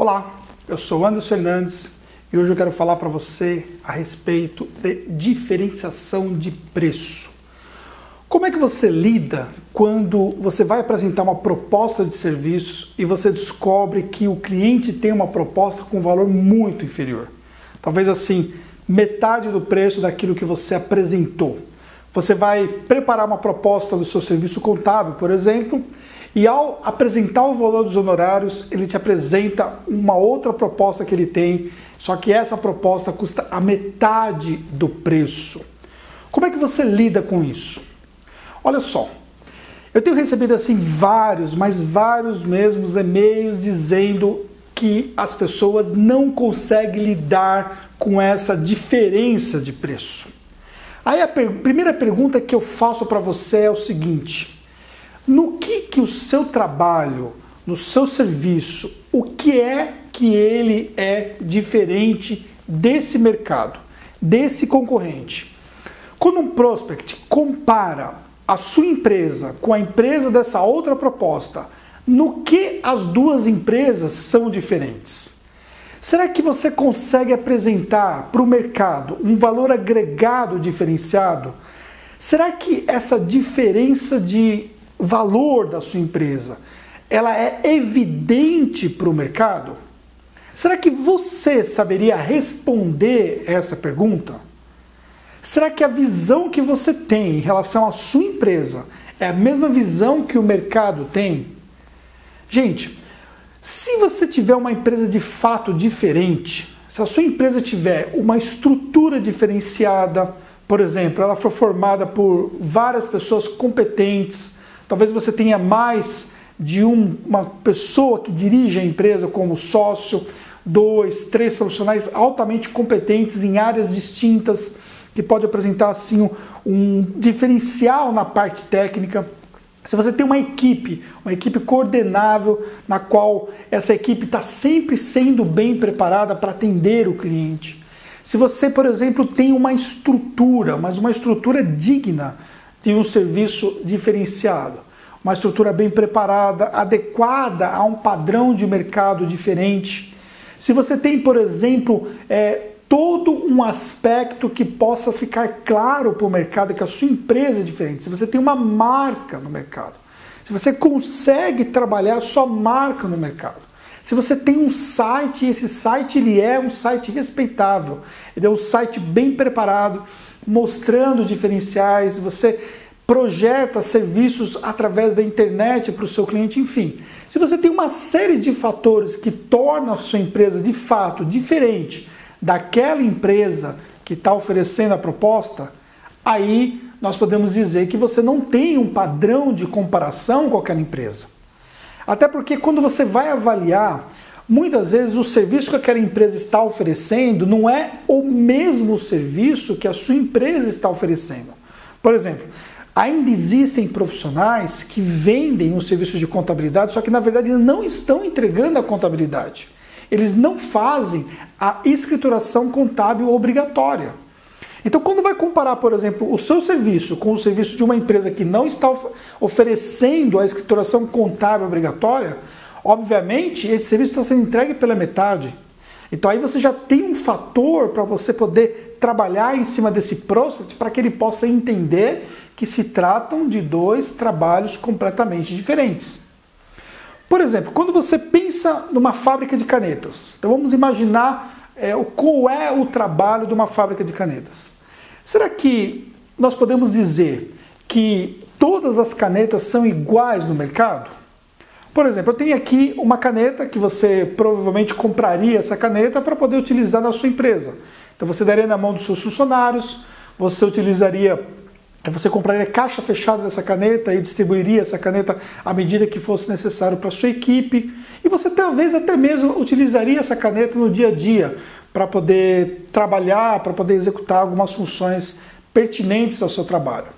Olá, eu sou Anderson Fernandes e hoje eu quero falar para você a respeito de diferenciação de preço. Como é que você lida quando você vai apresentar uma proposta de serviço e você descobre que o cliente tem uma proposta com valor muito inferior? Talvez assim, metade do preço daquilo que você apresentou. Você vai preparar uma proposta do seu serviço contábil, por exemplo, e ao apresentar o valor dos honorários, ele te apresenta uma outra proposta que ele tem, só que essa proposta custa a metade do preço. Como é que você lida com isso? Olha só, eu tenho recebido assim vários mesmos e-mails dizendo que as pessoas não conseguem lidar com essa diferença de preço. Aí a primeira pergunta que eu faço para você é o seguinte: no que o seu trabalho, no seu serviço, o que é que ele é diferente desse mercado, desse concorrente? Quando um prospect compara a sua empresa com a empresa dessa outra proposta, no que as duas empresas são diferentes? Será que você consegue apresentar para o mercado um valor agregado diferenciado? Será que essa diferença de valor da sua empresa, ela é evidente para o mercado? Será que você saberia responder essa pergunta? Será que a visão que você tem em relação à sua empresa é a mesma visão que o mercado tem? Gente, se você tiver uma empresa de fato diferente, se a sua empresa tiver uma estrutura diferenciada, por exemplo, ela for formada por várias pessoas competentes, talvez você tenha mais de uma pessoa que dirige a empresa como sócio, 2, 3 profissionais altamente competentes em áreas distintas, que pode apresentar assim um diferencial na parte técnica. Se você tem uma equipe coordenável, na qual essa equipe está sempre sendo bem preparada para atender o cliente. Se você, por exemplo, tem uma estrutura, mas uma estrutura digna de um serviço diferenciado, uma estrutura bem preparada, adequada a um padrão de mercado diferente. Se você tem, por exemplo, todo um aspecto que possa ficar claro para o mercado que a sua empresa é diferente, se você tem uma marca no mercado, se você consegue trabalhar a sua marca no mercado, se você tem um site e esse site ele é um site respeitável, ele é um site bem preparado, mostrando diferenciais, você projeta serviços através da internet para o seu cliente, enfim. Se você tem uma série de fatores que tornam a sua empresa de fato diferente daquela empresa que está oferecendo a proposta, aí nós podemos dizer que você não tem um padrão de comparação com aquela empresa. Até porque quando você vai avaliar, muitas vezes o serviço que aquela empresa está oferecendo não é o mesmo serviço que a sua empresa está oferecendo. Por exemplo, ainda existem profissionais que vendem um serviço de contabilidade, só que na verdade não estão entregando a contabilidade. Eles não fazem a escrituração contábil obrigatória. Então, quando vai comparar, por exemplo, o seu serviço com o serviço de uma empresa que não está oferecendo a escrituração contábil obrigatória, obviamente, esse serviço está sendo entregue pela metade. Então, aí você já tem um fator para você poder trabalhar em cima desse prospect para que ele possa entender que se tratam de dois trabalhos completamente diferentes. Por exemplo, quando você pensa numa fábrica de canetas, então vamos imaginar qual é o trabalho de uma fábrica de canetas. Será que nós podemos dizer que todas as canetas são iguais no mercado? Por exemplo, eu tenho aqui uma caneta que você provavelmente compraria essa caneta para poder utilizar na sua empresa. Então você daria na mão dos seus funcionários, você compraria caixa fechada dessa caneta e distribuiria essa caneta à medida que fosse necessário para a sua equipe. E você talvez até mesmo utilizaria essa caneta no dia a dia para poder trabalhar, para poder executar algumas funções pertinentes ao seu trabalho.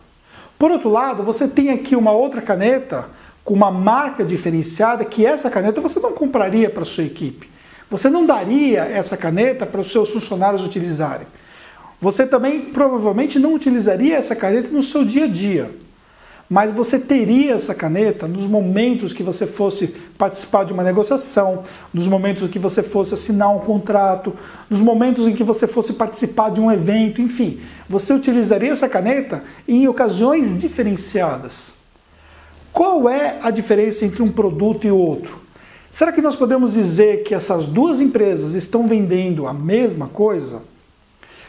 Por outro lado, você tem aqui uma outra caneta com uma marca diferenciada, que essa caneta você não compraria para a sua equipe. Você não daria essa caneta para os seus funcionários utilizarem. Você também provavelmente não utilizaria essa caneta no seu dia a dia. mas você teria essa caneta nos momentos que você fosse participar de uma negociação, nos momentos em que você fosse assinar um contrato, nos momentos em que você fosse participar de um evento, enfim. Você utilizaria essa caneta em ocasiões diferenciadas. Qual é a diferença entre um produto e outro? Será que nós podemos dizer que essas duas empresas estão vendendo a mesma coisa?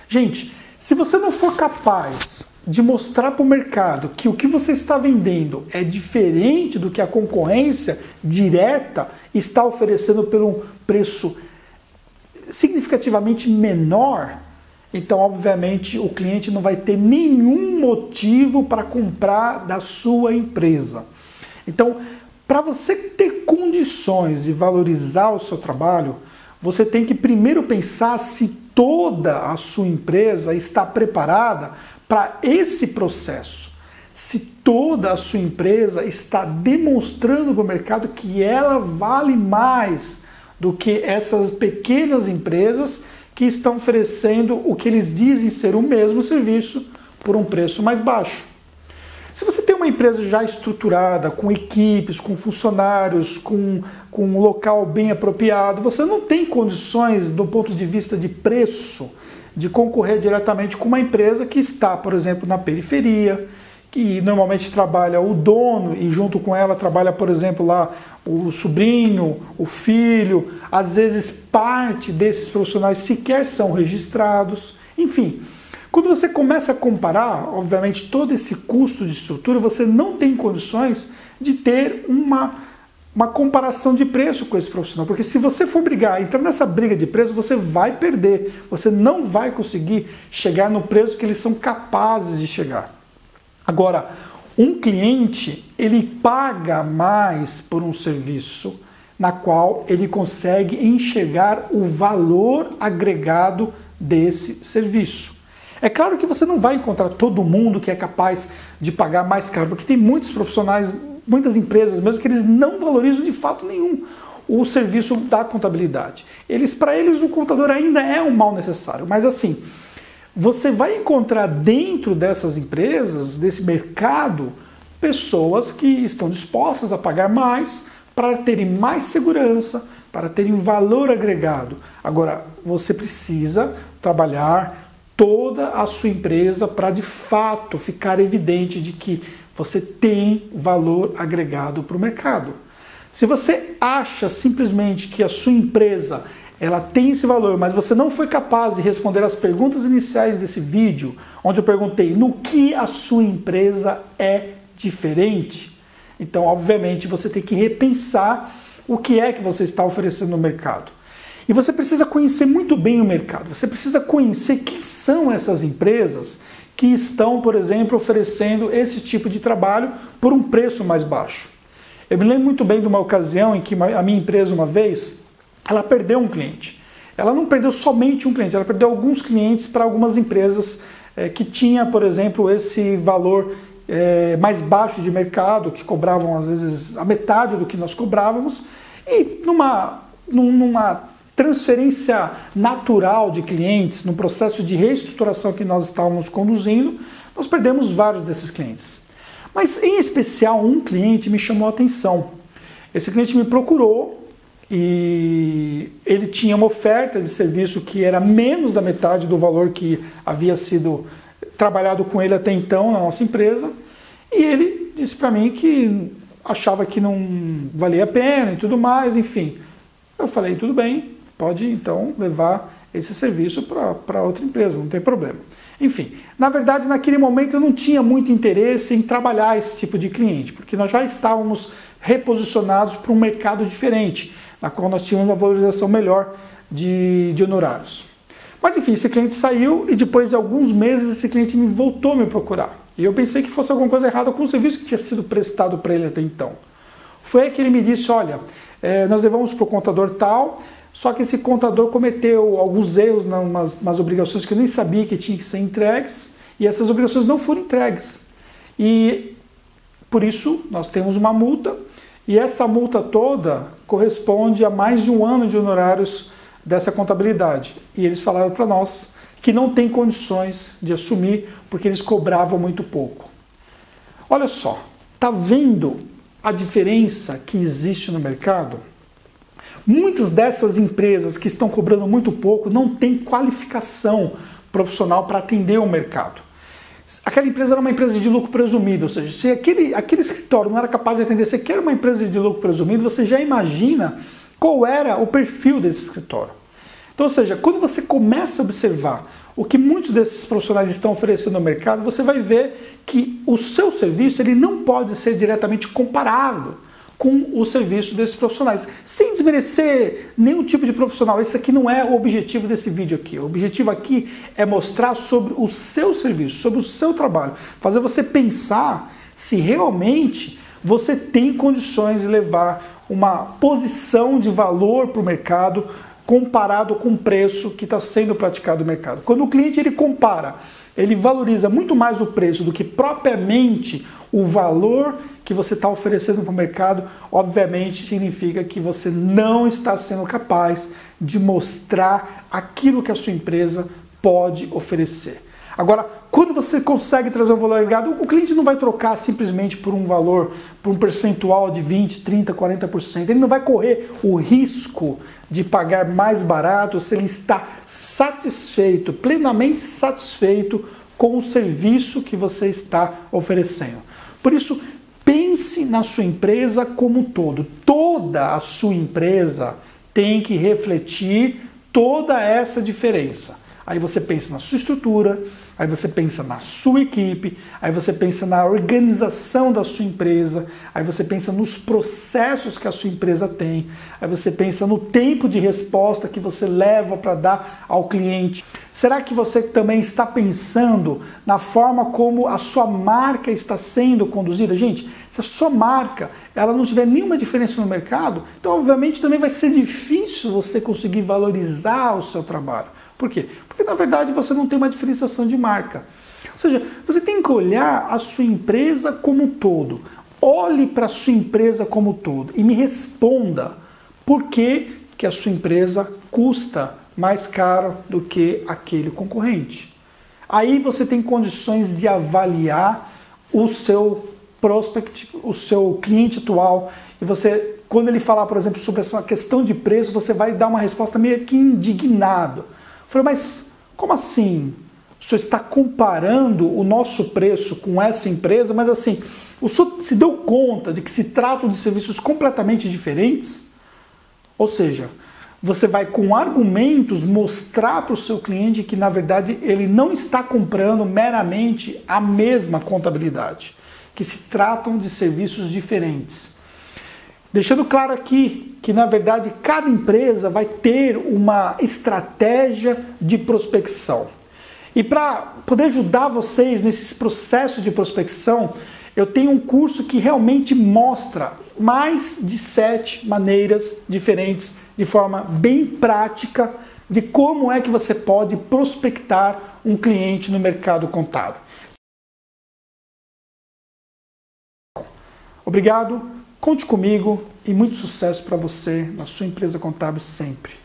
Gente, se você não for capaz de mostrar para o mercado que o que você está vendendo é diferente do que a concorrência direta está oferecendo por um preço significativamente menor, então, obviamente, o cliente não vai ter nenhum motivo para comprar da sua empresa. Então, para você ter condições de valorizar o seu trabalho, você tem que primeiro pensar se toda a sua empresa está preparada para esse processo. Se toda a sua empresa está demonstrando para o mercado que ela vale mais do que essas pequenas empresas que estão oferecendo o que eles dizem ser o mesmo serviço por um preço mais baixo. Se você tem uma empresa já estruturada, com equipes, com funcionários, com um local bem apropriado, você não tem condições, do ponto de vista de preço, de concorrer diretamente com uma empresa que está, por exemplo, na periferia, que normalmente trabalha o dono e junto com ela trabalha, por exemplo, lá o sobrinho, o filho, às vezes parte desses profissionais sequer são registrados, enfim. Quando você começa a comparar, obviamente, todo esse custo de estrutura, você não tem condições de ter uma comparação de preço com esse profissional. Porque se você for brigar, entrar nessa briga de preço, você vai perder. Você não vai conseguir chegar no preço que eles são capazes de chegar. Agora, um cliente, ele paga mais por um serviço na qual ele consegue enxergar o valor agregado desse serviço. É claro que você não vai encontrar todo mundo que é capaz de pagar mais caro, porque tem muitos profissionais, muitas empresas mesmo, que eles não valorizam de fato nenhum o serviço da contabilidade. Para eles o contador ainda é um mal necessário, mas assim, você vai encontrar dentro dessas empresas, desse mercado, pessoas que estão dispostas a pagar mais para terem mais segurança, para terem valor agregado. Agora, você precisa trabalhar toda a sua empresa para de fato ficar evidente de que você tem valor agregado para o mercado. Se você acha simplesmente que a sua empresa ela tem esse valor, mas você não foi capaz de responder as perguntas iniciais desse vídeo, onde eu perguntei no que a sua empresa é diferente, então obviamente você tem que repensar o que é que você está oferecendo no mercado. E você precisa conhecer muito bem o mercado, você precisa conhecer quem são essas empresas que estão, por exemplo, oferecendo esse tipo de trabalho por um preço mais baixo. Eu me lembro muito bem de uma ocasião em que a minha empresa, uma vez, ela perdeu um cliente. Ela não perdeu somente um cliente, ela perdeu alguns clientes para algumas empresas que tinha, por exemplo, esse valor mais baixo de mercado, que cobravam às vezes a metade do que nós cobrávamos, e numa transferência natural de clientes, no processo de reestruturação que nós estávamos conduzindo, nós perdemos vários desses clientes. Mas, em especial, um cliente me chamou a atenção. Esse cliente me procurou e ele tinha uma oferta de serviço que era menos da metade do valor que havia sido trabalhado com ele até então na nossa empresa, e ele disse para mim que achava que não valia a pena e tudo mais, enfim. Eu falei, tudo bem, pode então levar esse serviço para outra empresa, não tem problema. Enfim, na verdade, naquele momento eu não tinha muito interesse em trabalhar esse tipo de cliente, porque nós já estávamos reposicionados para um mercado diferente, na qual nós tínhamos uma valorização melhor de honorários. Mas enfim, esse cliente saiu e depois de alguns meses esse cliente voltou a me procurar. E eu pensei que fosse alguma coisa errada com o serviço que tinha sido prestado para ele até então. Foi aí que ele me disse, olha, nós levamos para o contador tal, só que esse contador cometeu alguns erros, umas obrigações que eu nem sabia que tinham que ser entregues, e essas obrigações não foram entregues. E por isso nós temos uma multa, e essa multa toda corresponde a mais de um ano de honorários dessa contabilidade. E eles falaram para nós que não tem condições de assumir, porque eles cobravam muito pouco. Olha só, Tá vendo a diferença que existe no mercado? Muitas dessas empresas que estão cobrando muito pouco não têm qualificação profissional para atender o mercado. Aquela empresa era uma empresa de lucro presumido, ou seja, se aquele escritório não era capaz de atender sequer uma empresa de lucro presumido, você já imagina qual era o perfil desse escritório. Então, ou seja, quando você começa a observar o que muitos desses profissionais estão oferecendo no mercado, você vai ver que o seu serviço ele não pode ser diretamente comparado com o serviço desses profissionais, sem desmerecer nenhum tipo de profissional. Esse aqui não é o objetivo desse vídeo aqui. O objetivo aqui é mostrar sobre o seu serviço, sobre o seu trabalho, fazer você pensar se realmente você tem condições de levar uma posição de valor para o mercado comparado com o preço que está sendo praticado no mercado. Quando o cliente ele compara, ele valoriza muito mais o preço do que propriamente o valor que você está oferecendo para o mercado, obviamente significa que você não está sendo capaz de mostrar aquilo que a sua empresa pode oferecer. Agora, quando você consegue trazer um valor agregado, o cliente não vai trocar simplesmente por um valor, por um percentual de 20, 30, 40%. Ele não vai correr o risco de pagar mais barato se ele está satisfeito, plenamente satisfeito com o serviço que você está oferecendo. Por isso, pense na sua empresa como um todo. Toda a sua empresa tem que refletir toda essa diferença. Aí você pensa na sua estrutura, aí você pensa na sua equipe, aí você pensa na organização da sua empresa, aí você pensa nos processos que a sua empresa tem, aí você pensa no tempo de resposta que você leva para dar ao cliente. Será que você também está pensando na forma como a sua marca está sendo conduzida? Gente, se a sua marca ela não tiver nenhuma diferença no mercado, então obviamente também vai ser difícil você conseguir valorizar o seu trabalho. Por quê? Porque na verdade você não tem uma diferenciação de marca. Ou seja, você tem que olhar a sua empresa como um todo. Olhe para a sua empresa como um todo e me responda por que a sua empresa custa mais caro do que aquele concorrente. Aí você tem condições de avaliar o seu prospect, o seu cliente atual, e você, quando ele falar, por exemplo, sobre essa questão de preço, você vai dar uma resposta meio que indignado. Eu falei, mas como assim? O senhor está comparando o nosso preço com essa empresa, mas assim, o senhor se deu conta de que se tratam de serviços completamente diferentes? Ou seja, você vai com argumentos mostrar para o seu cliente que na verdade ele não está comprando meramente a mesma contabilidade, que se tratam de serviços diferentes. Deixando claro aqui que, na verdade, cada empresa vai ter uma estratégia de prospecção. E para poder ajudar vocês nesses processos de prospecção, eu tenho um curso que realmente mostra mais de 7 maneiras diferentes, de forma bem prática, de como é que você pode prospectar um cliente no mercado contábil. Obrigado. Conte comigo e muito sucesso para você na sua empresa contábil sempre.